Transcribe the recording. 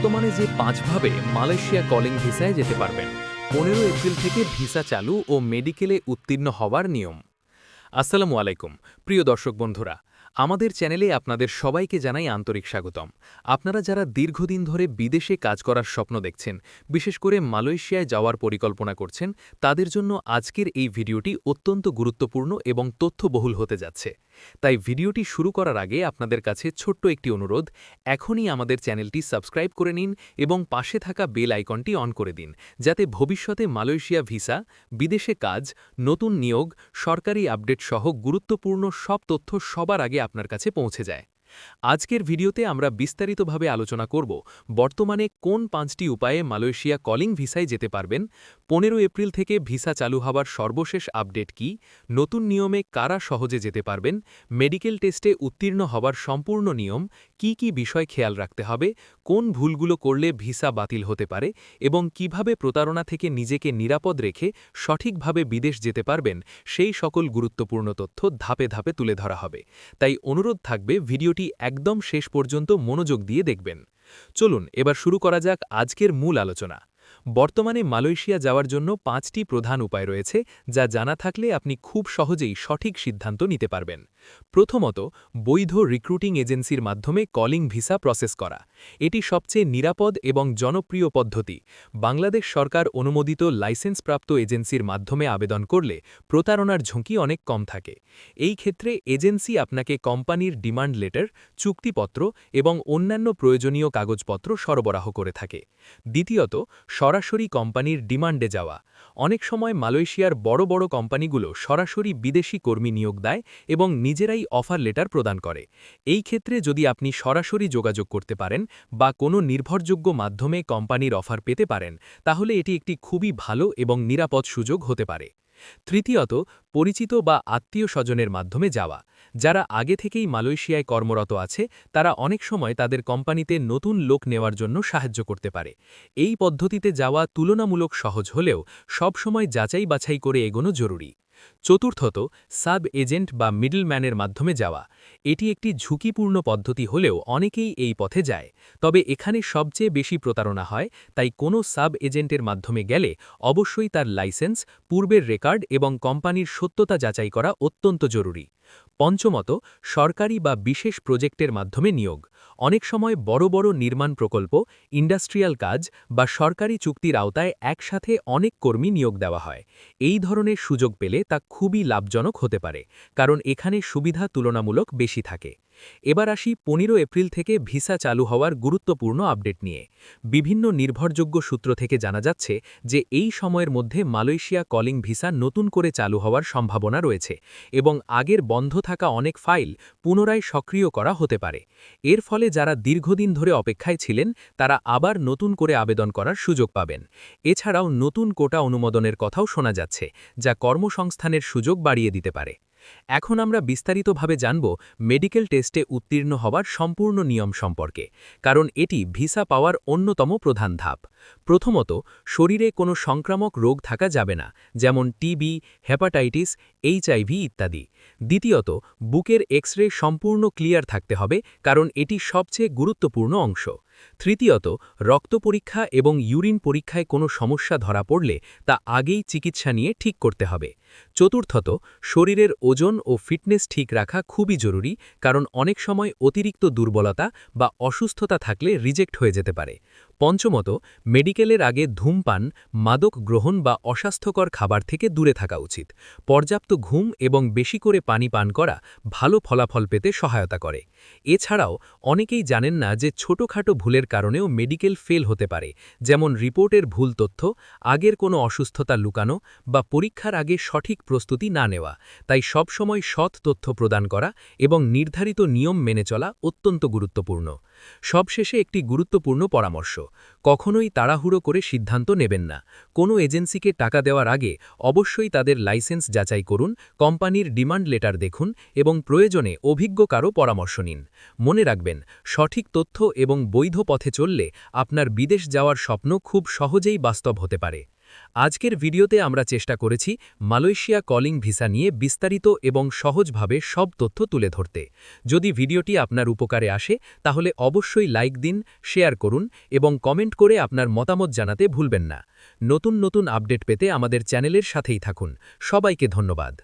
বর্তমানে যে 5ভাবে Malaysia calling ভিসায় যেতে পারবেন। 15 এপ্রিল থেকে ভিসা চালু ও মেডিকেলে উত্তীর্ণ হওয়ার নিয়ম। আসসালামু আলাইকুম প্রিয় দর্শক বন্ধুরা, আমাদের চ্যানেলে আপনাদের সবাইকে জানাই আন্তরিক স্বাগতম। আপনারা যারা দীর্ঘদিন ধরে বিদেশে কাজ করার স্বপ্ন দেখছেন, বিশেষ করে মালয়েশিয়ায় যাওয়ার পরিকল্পনা করছেন, তাদের জন্য আজকের এই ভিডিওটি অত্যন্ত গুরুত্বপূর্ণ এবং তথ্যবহুল হতে যাচ্ছে। তাই ভিডিওটি শুরু করার আগে আপনাদের কাছে ছোট্ট একটি অনুরোধ, এখনই আমাদের চ্যানেলটি সাবস্ক্রাইব করে নিন এবং পাশে থাকা বেল আইকনটি অন করে দিন, যাতে ভবিষ্যতে মালয়েশিয়া ভিসা, বিদেশে কাজ, নতুন নিয়োগ, সরকারি আপডেট সহ গুরুত্বপূর্ণ সব তথ্য সবার আগে আপনার কাছে পৌঁছে যায়। আজকের ভিডিওতে আমরা বিস্তারিতভাবে আলোচনা করব বর্তমানে কোন 5টি উপায়ে মালয়েশিয়া কলিং ভিসায় যেতে পারবেন, 15 এপ্রিল থেকে ভিসা চালু হওয়ার সর্বশেষ আপডেট কি, নতুন নিয়মে কারা সহজে যেতে পারবেন, মেডিকেল টেস্টে উত্তীর্ণ হওয়ার সম্পূর্ণ নিয়ম, কি বিষয় খেয়াল রাখতে হবে, কোন ভুলগুলো করলে ভিসা বাতিল হতে পারে এবং কিভাবে প্রতারণা থেকে নিজেকে নিরাপদ রেখে সঠিকভাবে বিদেশ যেতে পারবেন, সেই সকল গুরুত্বপূর্ণ তথ্য ধাপে ধাপে তুলে ধরা হবে। তাই অনুরোধ থাকবে ভিডিওটি একদম শেষ পর্যন্ত মনোযোগ দিয়ে দেখবেন। চলুন এবার শুরু করা যাক আজকের মূল আলোচনা। বর্তমানে মালয়েশিয়া যাওয়ার জন্য 5টি প্রধান উপায় রয়েছে, যা জানা থাকলে আপনি খুব সহজেই সঠিক সিদ্ধান্ত নিতে পারবেন। প্রথমত, বৈধ রিক্রুটিং এজেন্সির মাধ্যমে কলিং ভিসা প্রসেস করা। এটি সবচেয়ে নিরাপদ এবং জনপ্রিয় পদ্ধতি। বাংলাদেশ সরকার অনুমোদিত লাইসেন্সপ্রাপ্ত এজেন্সির মাধ্যমে আবেদন করলে প্রতারণার ঝুঁকি অনেক কম থাকে। এই ক্ষেত্রে এজেন্সি আপনাকে কোম্পানির ডিমান্ড লেটার, চুক্তিপত্র এবং অন্যান্য প্রয়োজনীয় কাগজপত্র সরবরাহ করে থাকে। দ্বিতীয়ত, সরাসরি কোম্পানির ডিমান্ডে যাওয়া। অনেক সময় মালয়েশিয়ার বড় বড় কোম্পানিগুলো সরাসরি বিদেশি কর্মী নিয়োগ দেয় এবং নিজেরাই অফার লেটার প্রদান করে। এই ক্ষেত্রে যদি আপনি সরাসরি যোগাযোগ করতে পারেন বা কোনো নির্ভরযোগ্য মাধ্যমে কোম্পানির অফার পেতে পারেন, তাহলে এটি একটি খুবই ভালো এবং নিরাপদ সুযোগ হতে পারে। তৃতীয়ত, পরিচিত বা আত্মীয় স্বজনের মাধ্যমে যাওয়া। যারা আগে থেকেই মালয়েশিয়ায় কর্মরত আছে, তারা অনেক সময় তাদের কোম্পানিতে নতুন লোক নেওয়ার জন্য সাহায্য করতে পারে। এই পদ্ধতিতে যাওয়া তুলনামূলক সহজ হলেও সবসময় যাচাই বাছাই করে এগোনো জরুরি। চতুর্থত, সাব এজেন্ট বা মিডলম্যানের মাধ্যমে যাওয়া। এটি একটি ঝুঁকিপূর্ণ পদ্ধতি হলেও অনেকেই এই পথে যায়, তবে এখানে সবচেয়ে বেশি প্রতারণা হয়। তাই কোনো সাব এজেন্টের মাধ্যমে গেলে অবশ্যই তার লাইসেন্স, পূর্বের রেকর্ড এবং কোম্পানির সত্যতা যাচাই করা অত্যন্ত জরুরি। পঞ্চমত, সরকারি বা বিশেষ প্রজেক্টের মাধ্যমে নিয়োগ। অনেক সময় বড় বড় নির্মাণ প্রকল্প, ইন্ডাস্ট্রিয়াল কাজ বা সরকারি চুক্তির আওতায় একসাথে অনেক কর্মী নিয়োগ দেওয়া হয়। এই ধরনের সুযোগ পেলে তা খুবই লাভজনক হতে পারে, কারণ এখানে সুবিধা তুলনামূলক বেশি থাকে। এবার আসি 15 এপ্রিল থেকে ভিসা চালু হওয়ার গুরুত্বপূর্ণ আপডেট নিয়ে। বিভিন্ন নির্ভরযোগ্য সূত্র থেকে জানা যাচ্ছে যে এই সময়ের মধ্যে মালয়েশিয়া কলিং ভিসা নতুন করে চালু হওয়ার সম্ভাবনা রয়েছে এবং আগের বন্ধ থাকা অনেক ফাইল পুনরায় সক্রিয় করা হতে পারে। এর ফলে যারা দীর্ঘদিন ধরে অপেক্ষায় ছিলেন, তারা আবার নতুন করে আবেদন করার সুযোগ পাবেন। এছাড়াও নতুন কোটা অনুমোদনের কথাও শোনা যাচ্ছে, যা কর্মসংস্থানের সুযোগ বাড়িয়ে দিতে পারে। এখন আমরা বিস্তারিতভাবে জানব মেডিকেল টেস্টে উত্তীর্ণ হওয়ার সম্পূর্ণ নিয়ম সম্পর্কে, কারণ এটি ভিসা পাওয়ার অন্যতম প্রধান ধাপ। প্রথমত, শরীরে কোনো সংক্রামক রোগ থাকা যাবে না, যেমন টিবি, হেপাটাইটিস, এইচআইভি ইত্যাদি। দ্বিতীয়ত, বুকের এক্স-রে সম্পূর্ণ ক্লিয়ার থাকতে হবে, কারণ এটি সবচেয়ে গুরুত্বপূর্ণ অংশ। তৃতীয়ত, রক্ত পরীক্ষা এবং ইউরিন পরীক্ষায় কোনো সমস্যা ধরা পড়লে তা আগেই চিকিৎসা নিয়ে ঠিক করতে হবে। চতুর্থত, শরীরের ওজন ও ফিটনেস ঠিক রাখা খুবই জরুরি, কারণ অনেক সময় অতিরিক্ত দুর্বলতা বা অসুস্থতা থাকলে রিজেক্ট হয়ে যেতে পারে। পঞ্চমত, মেডিকেলের আগে ধূমপান, মাদক গ্রহণ বা অস্বাস্থ্যকর খাবার থেকে দূরে থাকা উচিত। পর্যাপ্ত ঘুম এবং বেশি করে পানি পান করা ভালো ফলাফল পেতে সহায়তা করে। এছাড়াও অনেকেই জানেন না যে ছোটখাটো ভুলের কারণেও মেডিকেল ফেল হতে পারে, যেমন রিপোর্টের ভুল তথ্য, আগের কোনো অসুস্থতা লুকানো বা পরীক্ষার আগে সঠিক প্রস্তুতি না নেওয়া। তাই সবসময় সৎ তথ্য প্রদান করা এবং নির্ধারিত নিয়ম মেনে চলা অত্যন্ত গুরুত্বপূর্ণ। সবশেষে একটি গুরুত্বপূর্ণ পরামর্শ, কখনোই তাড়াহুড়ো করে সিদ্ধান্ত নেবেন না। কোনো এজেন্সিকে টাকা দেওয়ার আগে অবশ্যই তাদের লাইসেন্স যাচাই করুন, কোম্পানির ডিমান্ড লেটার দেখুন এবং প্রয়োজনে অভিজ্ঞ কারো পরামর্শ নিন। মনে রাখবেন, সঠিক তথ্য এবং বৈধ পথে চললে আপনার বিদেশ যাওয়ার স্বপ্ন খুব সহজেই বাস্তব হতে পারে। আজকের ভিডিওতে আমরা চেষ্টা করেছি মালয়েশিয়া কলিং ভিসা নিয়ে বিস্তারিত এবং সহজভাবে সব তথ্য তুলে ধরতে। যদি ভিডিওটি আপনার উপকারে আসে তাহলে অবশ্যই লাইক দিন, শেয়ার করুন এবং কমেন্ট করে আপনার মতামত জানাতে ভুলবেন না। নতুন নতুন আপডেট পেতে আমাদের চ্যানেলের সাথেই থাকুন। সবাইকে ধন্যবাদ।